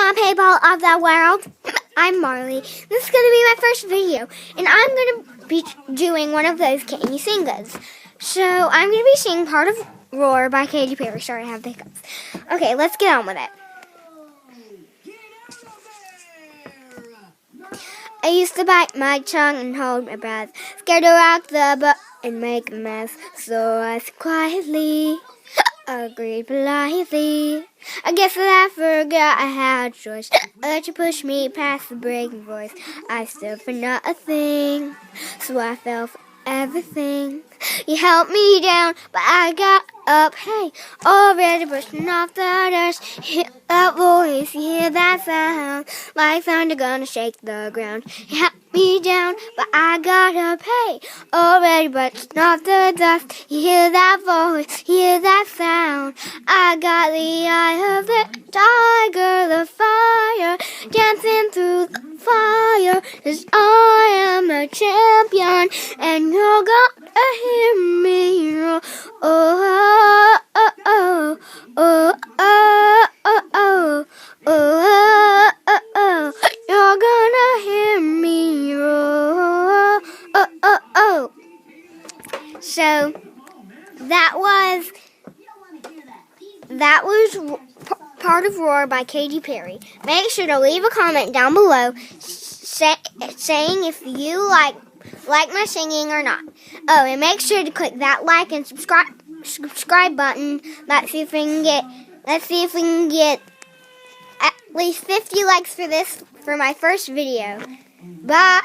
Mom People of the world. I'm Marley. This is going to be my first video, and I'm going to be doing one of those Can You Sing Goods. So I'm going to be singing part of Roar by Katy Perry. Sorry, I have the hiccups. Okay, let's get on with it. I used to bite my tongue and hold my breath, scared to rock the boat and make a mess. So I said quietly, agreed politely. I guess that I forgot I had a choice. I let you push me past the breaking voice. I stood for nothing, so I fell for everything. You held me down, but I got up. Hey, already brushing off the dust. Hear that voice, you hear that sound, like thunder gonna shake the ground. You held me down, but I got up. Hey, already brushing off the dust. You hear that voice, you hear that sound. I got the eye of the tiger, the fire, dancing through the fire. 'Cause I am a champion, and you're gonna hear me roar. Oh, oh, oh, oh, oh, oh, oh, oh, oh, oh. You're gonna hear me roar. Oh, oh, oh. So that was part of Roar by Katy Perry. Make sure to leave a comment down below saying if you like my singing or not. Oh, and make sure to click that like and subscribe button. Let's see if we can get at least 50 likes for my first video. Bye.